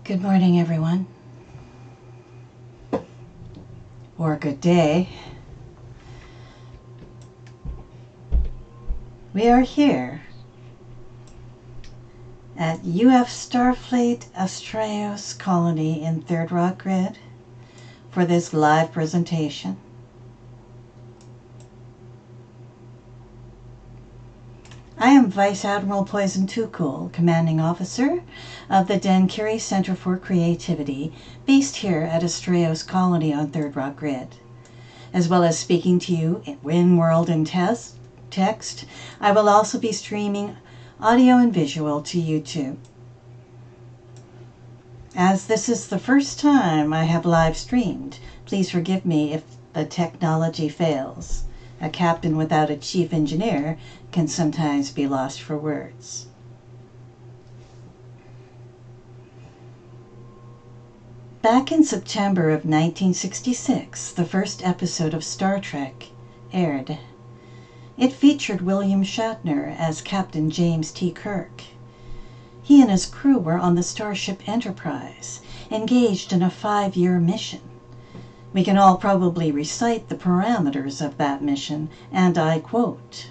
Good morning, everyone. Or good day. We are here at UF Starfleet Astraios colony in Third Rock Grid for this live presentation. I am Vice Admiral Toocool, Commanding Officer of the Denkiri Center for Creativity, based here at Astraios Colony on Third Rock Grid. As well as speaking to you in world and text, I will also be streaming audio and visual to YouTube. As this is the first time I have live streamed, please forgive me if the technology fails. A captain without a chief engineer can sometimes be lost for words. Back in September of 1966, the first episode of Star Trek aired. It featured William Shatner as Captain James T. Kirk. He and his crew were on the Starship Enterprise, engaged in a 5-year mission. We can all probably recite the parameters of that mission, and I quote,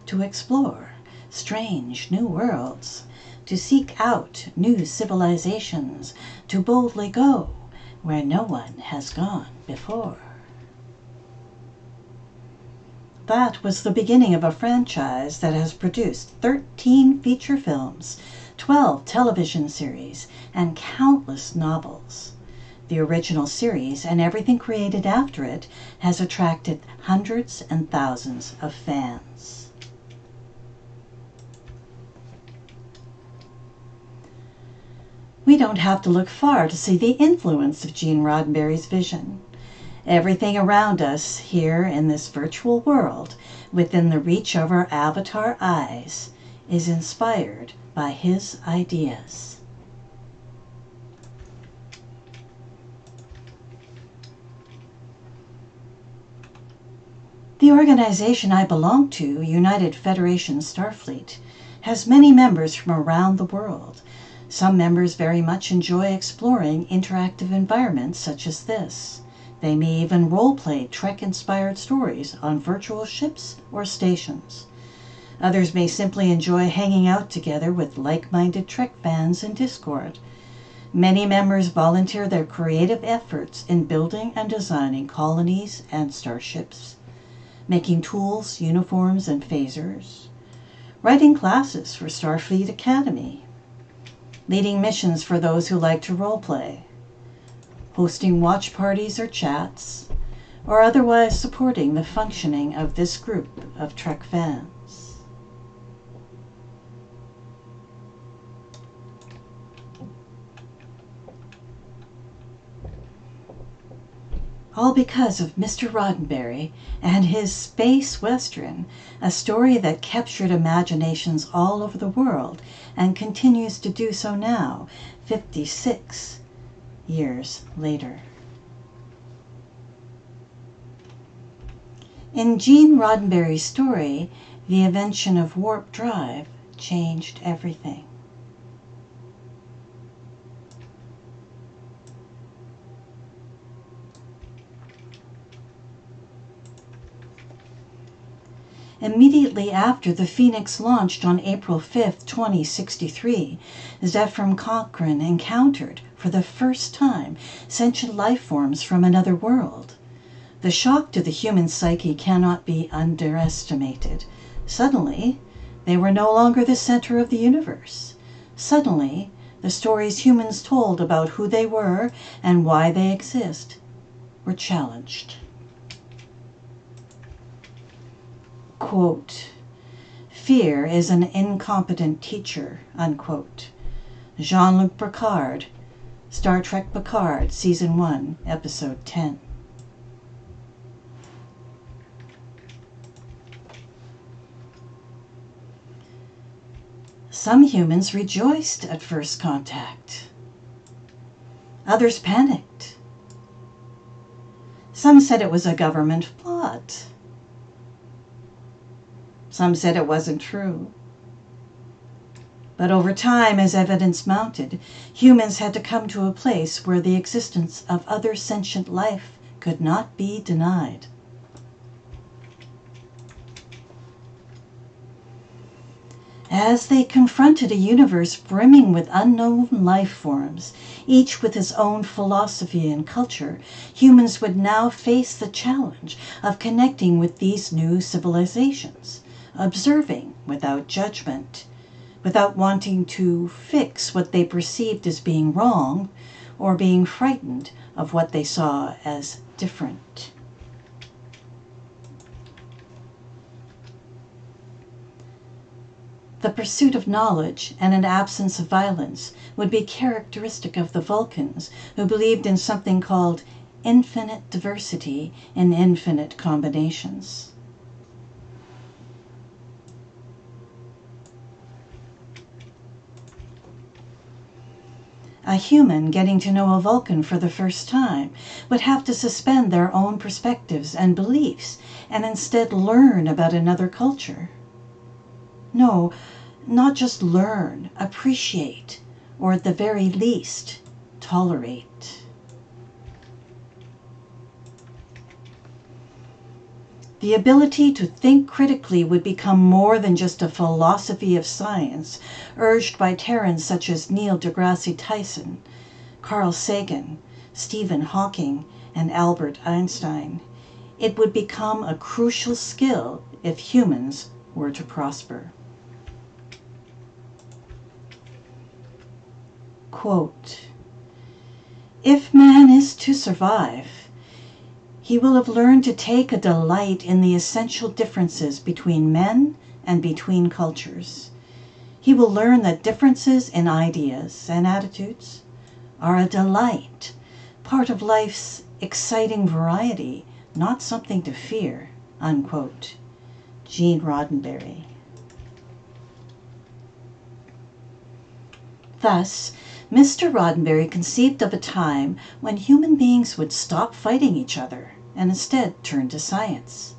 "To explore strange new worlds, to seek out new civilizations, to boldly go where no one has gone before." That was the beginning of a franchise that has produced 13 feature films, 12 television series, and countless novels. The original series and everything created after it has attracted hundreds and thousands of fans. We don't have to look far to see the influence of Gene Roddenberry's vision. Everything around us here in this virtual world, within the reach of our avatar eyes, is inspired by his ideas. The organization I belong to, United Federation Starfleet, has many members from around the world. Some members very much enjoy exploring interactive environments such as this. They may even role-play Trek-inspired stories on virtual ships or stations. Others may simply enjoy hanging out together with like-minded Trek fans in Discord. Many members volunteer their creative efforts in building and designing colonies and starships, making tools, uniforms, and phasers, writing classes for Starfleet Academy, leading missions for those who like to role-play, hosting watch parties or chats, or otherwise supporting the functioning of this group of Trek fans. All because of Mr. Roddenberry and his Space Western, a story that captured imaginations all over the world and continues to do so now, 56 years later. In Gene Roddenberry's story, the invention of warp drive changed everything. Immediately after the Phoenix launched on April 5, 2063, Zefram Cochrane encountered, for the first time, sentient life forms from another world. The shock to the human psyche cannot be underestimated. Suddenly, they were no longer the center of the universe. Suddenly, the stories humans told about who they were and why they exist were challenged. Quote, "Fear is an incompetent teacher," unquote. Jean-Luc Picard, Star Trek Picard, Season 1, Episode 10. Some humans rejoiced at first contact. Others panicked. Some said it was a government plot. Some said it wasn't true. But over time, as evidence mounted, humans had to come to a place where the existence of other sentient life could not be denied. As they confronted a universe brimming with unknown life forms, each with his own philosophy and culture, humans would now face the challenge of connecting with these new civilizations, observing without judgment, without wanting to fix what they perceived as being wrong, or being frightened of what they saw as different. The pursuit of knowledge and an absence of violence would be characteristic of the Vulcans, who believed in something called infinite diversity in infinite combinations. A human getting to know a Vulcan for the first time would have to suspend their own perspectives and beliefs and instead learn about another culture. No, not just learn, appreciate, or at the very least, tolerate. The ability to think critically would become more than just a philosophy of science urged by Terrans such as Neil deGrasse Tyson, Carl Sagan, Stephen Hawking, and Albert Einstein. It would become a crucial skill if humans were to prosper. Quote, "If man is to survive, he will have learned to take a delight in the essential differences between men and between cultures. He will learn that differences in ideas and attitudes are a delight, part of life's exciting variety, not something to fear." Unquote. Gene Roddenberry. Thus, Mr. Roddenberry conceived of a time when human beings would stop fighting each other and instead turn to science.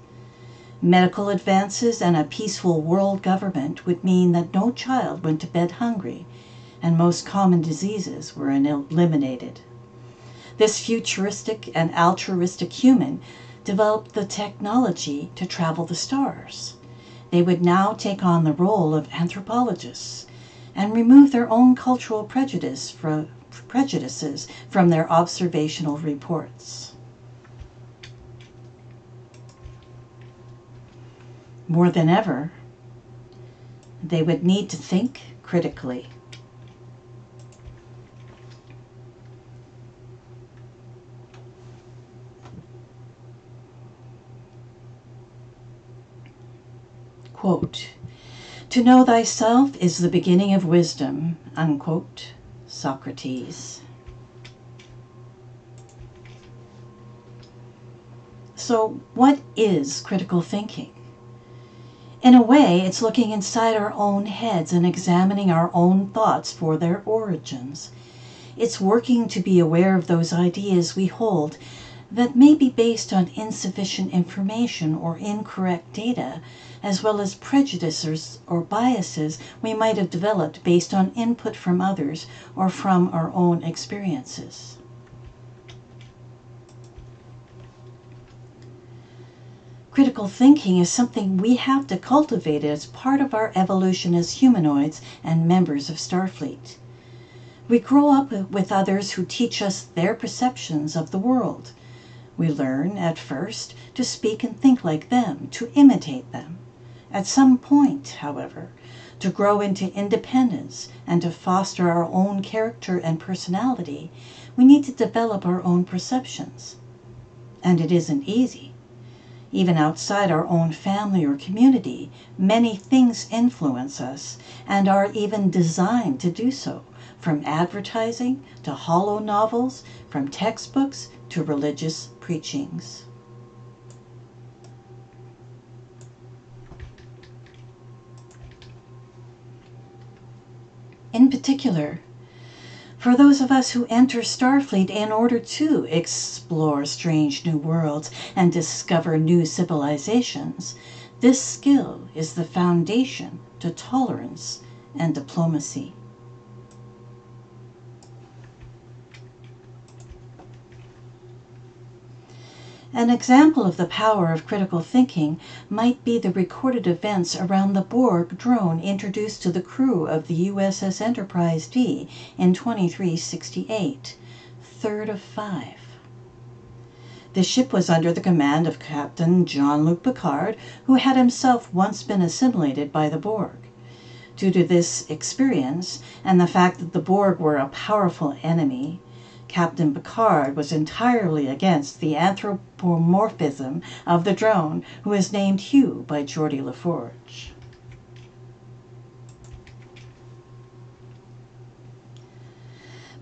Medical advances and a peaceful world government would mean that no child went to bed hungry, and most common diseases were eliminated. This futuristic and altruistic human developed the technology to travel the stars. They would now take on the role of anthropologists and remove their own cultural prejudices from their observational reports. More than ever, they would need to think critically. Quote, "To know thyself is the beginning of wisdom," unquote, Socrates. So, what is critical thinking? In a way, it's looking inside our own heads and examining our own thoughts for their origins. It's working to be aware of those ideas we hold that may be based on insufficient information or incorrect data, as well as prejudices or biases we might have developed based on input from others or from our own experiences. Critical thinking is something we have to cultivate as part of our evolution as humanoids and members of Starfleet. We grow up with others who teach us their perceptions of the world. We learn, at first, to speak and think like them, to imitate them. At some point, however, to grow into independence and to foster our own character and personality, we need to develop our own perceptions. And it isn't easy. Even outside our own family or community, many things influence us and are even designed to do so, from advertising to hollow novels, from textbooks to religious preachings. In particular, for those of us who enter Starfleet in order to explore strange new worlds and discover new civilizations, this skill is the foundation to tolerance and diplomacy. An example of the power of critical thinking might be the recorded events around the Borg drone introduced to the crew of the USS Enterprise D in 2368, third of 5. The ship was under the command of Captain Jean-Luc Picard, who had himself once been assimilated by the Borg. Due to this experience and the fact that the Borg were a powerful enemy, Captain Picard was entirely against the anthropomorphism of the drone, who was named Hugh by Geordi LaForge.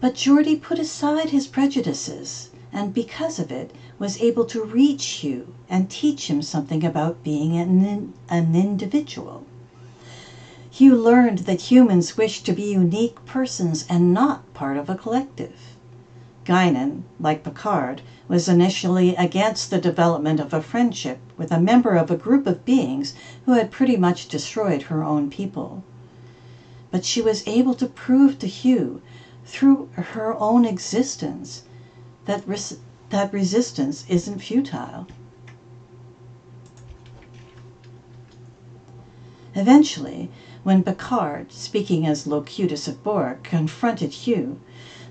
But Geordi put aside his prejudices, and because of it, was able to reach Hugh and teach him something about being an individual. Hugh learned that humans wish to be unique persons and not part of a collective. Guinan, like Picard, was initially against the development of a friendship with a member of a group of beings who had pretty much destroyed her own people. But she was able to prove to Hugh, through her own existence, that resistance isn't futile. Eventually, when Picard, speaking as Locutus of Borg, confronted Hugh,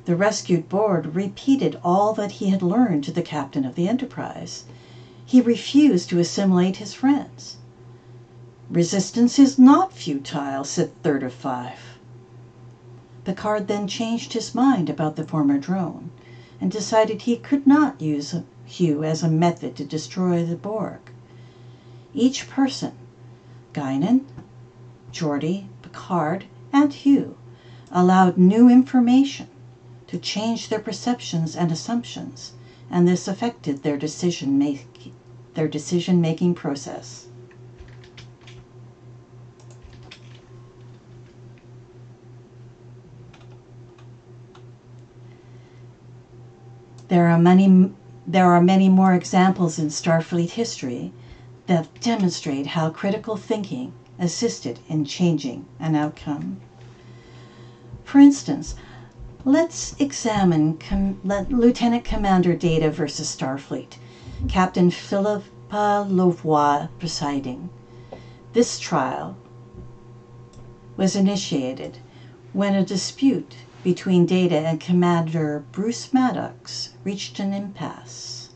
the rescued Borg repeated all that he had learned to the captain of the Enterprise. He refused to assimilate his friends. "Resistance is not futile," said third of 5. Picard then changed his mind about the former drone and decided he could not use Hugh as a method to destroy the Borg. Each person, Guinan, Geordi, Picard, and Hugh, allowed new information to change their perceptions and assumptions, and this affected their decision-making process. There are many more examples in Starfleet history that demonstrate how critical thinking assisted in changing an outcome. For instance, let's examine Lieutenant Commander Data versus Starfleet, Captain Philippa Louvois presiding. This trial was initiated when a dispute between Data and Commander Bruce Maddox reached an impasse.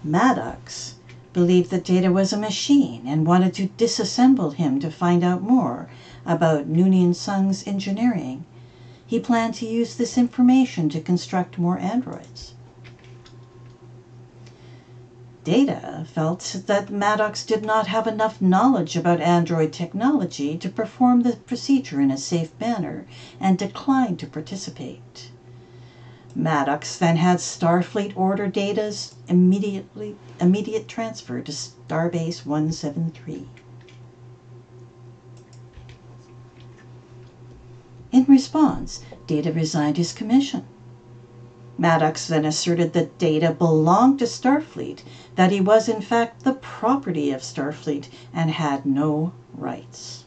Maddox believed that Data was a machine and wanted to disassemble him to find out more about Noonien Sung's engineering. He planned to use this information to construct more androids. Data felt that Maddox did not have enough knowledge about android technology to perform the procedure in a safe manner and declined to participate. Maddox then had Starfleet order Data's immediate transfer to Starbase 173. In response, Data resigned his commission. Maddox then asserted that Data belonged to Starfleet, that he was in fact the property of Starfleet and had no rights.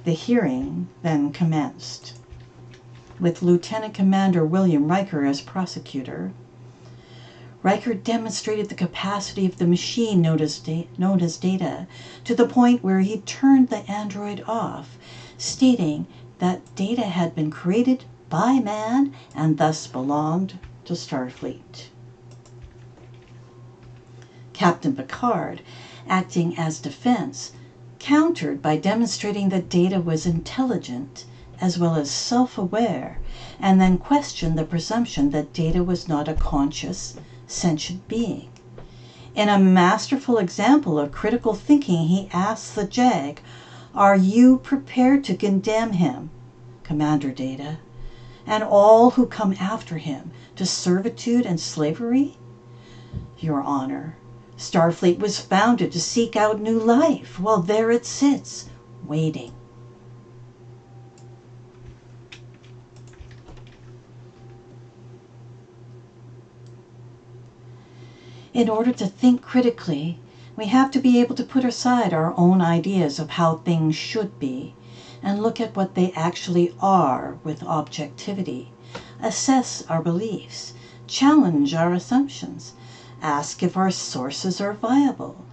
The hearing then commenced, with Lieutenant Commander William Riker as prosecutor. Riker demonstrated the capacity of the machine known as Data to the point where he turned the android off, stating that Data had been created by man and thus belonged to Starfleet. Captain Picard, acting as defense, countered by demonstrating that Data was intelligent as well as self-aware, and then questioned the presumption that Data was not a conscious, sentient being. In a masterful example of critical thinking, he asked the JAG, "Are you prepared to condemn him, Commander Data, and all who come after him to servitude and slavery?" "Your Honor, Starfleet was founded to seek out new life. Well, there it sits, waiting." In order to think critically, We have to be able to put aside our own ideas of how things should be and look at what they actually are with objectivity, assess our beliefs, challenge our assumptions, ask if our sources are viable.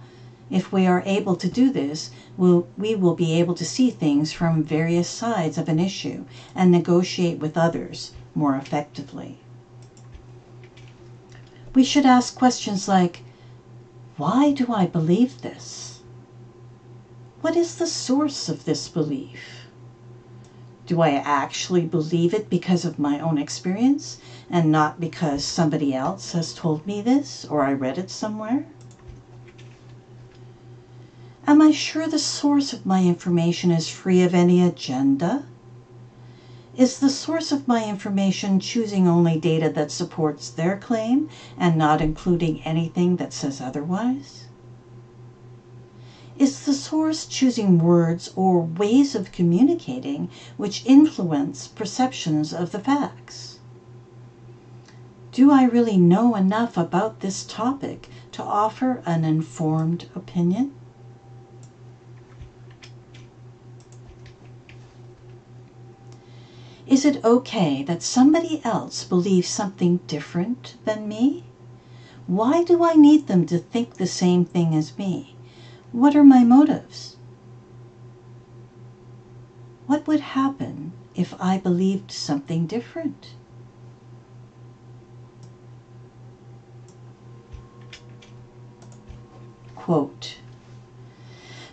If we are able to do this, we will be able to see things from various sides of an issue and negotiate with others more effectively. We should ask questions like, why do I believe this? What is the source of this belief? Do I actually believe it because of my own experience and not because somebody else has told me this or I read it somewhere? Am I sure the source of my information is free of any agenda? Is the source of my information choosing only data that supports their claim and not including anything that says otherwise? Is the source choosing words or ways of communicating which influence perceptions of the facts? Do I really know enough about this topic to offer an informed opinion? Is it okay that somebody else believes something different than me? Why do I need them to think the same thing as me? What are my motives? What would happen if I believed something different? Quote,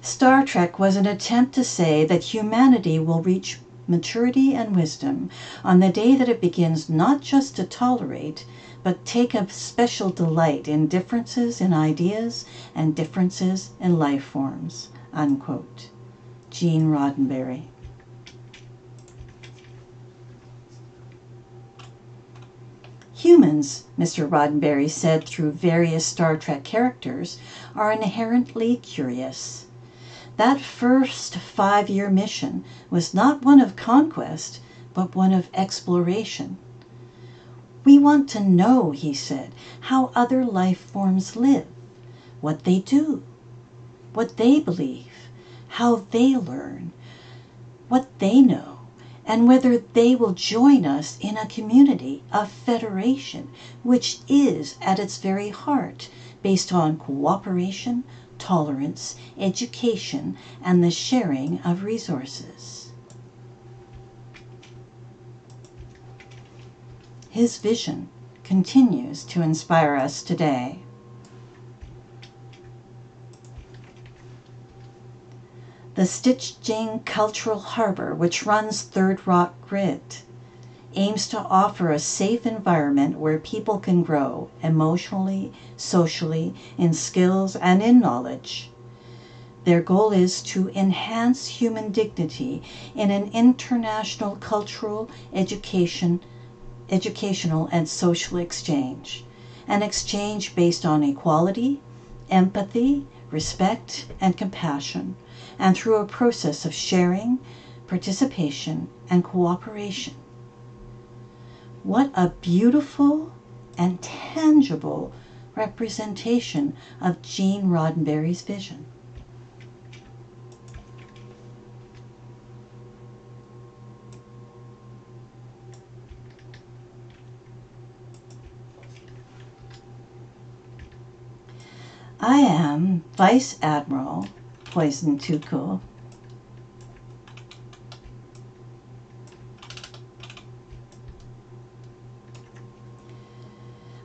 Star Trek was an attempt to say that humanity will reach maturity and wisdom on the day that it begins not just to tolerate, but take a special delight in differences in ideas and differences in life forms. Unquote. Gene Roddenberry. Humans, Mr. Roddenberry said through various Star Trek characters, are inherently curious. That first 5-year mission was not one of conquest, but one of exploration. We want to know, he said, how other life forms live, what they do, what they believe, how they learn, what they know, and whether they will join us in a community, a federation, which is at its very heart based on cooperation, tolerance, education, and the sharing of resources. His vision continues to inspire us today. The Stichting Cultural Harbor, which runs Third Rock Grid, aims to offer a safe environment where people can grow emotionally, socially, in skills, and in knowledge. Their goal is to enhance human dignity in an international cultural, educational, and social exchange, an exchange based on equality, empathy, respect, and compassion, and through a process of sharing, participation, and cooperation. What a beautiful and tangible representation of Gene Roddenberry's vision. I am Vice Admiral Poison Toocool.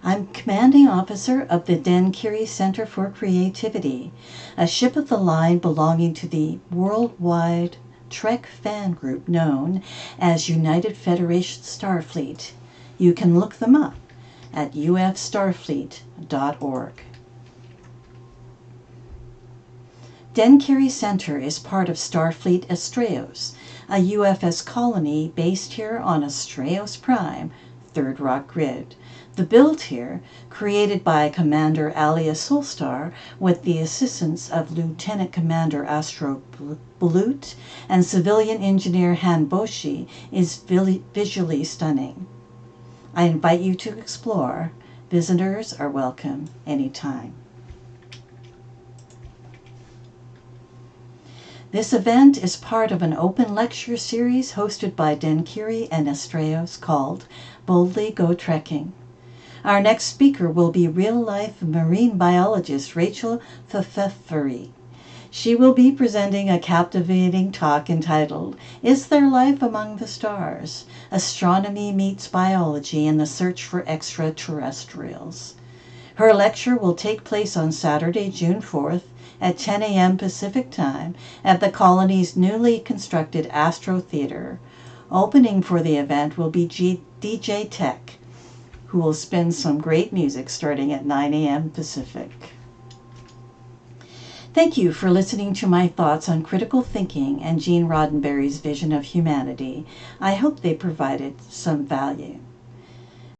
I'm commanding officer of the Denkiri Center for Creativity, a ship of the line belonging to the worldwide Trek fan group known as United Federation Starfleet. You can look them up at ufstarfleet.org. Denkiri Center is part of Starfleet Astraios, a UFS colony based here on Astraios Prime, Third Rock Grid. The build here, created by Commander Alia Solstar with the assistance of Lieutenant Commander Astro Balut and civilian engineer Han Boshi, is visually stunning. I invite you to explore. Visitors are welcome anytime. This event is part of an open lecture series hosted by Denkiri and Astraios called Boldly Go Trekking. Our next speaker will be real-life marine biologist Rachel Pfefferi. She will be presenting a captivating talk entitled, Is There Life Among the Stars? Astronomy Meets Biology in the Search for Extraterrestrials. Her lecture will take place on Saturday, June 4th at 10 a.m. Pacific Time at the colony's newly constructed AstroTheatre. Opening for the event will be DJ Tech, who will spin some great music starting at 9 a.m. Pacific. Thank you for listening to my thoughts on critical thinking and Gene Roddenberry's vision of humanity. I hope they provided some value.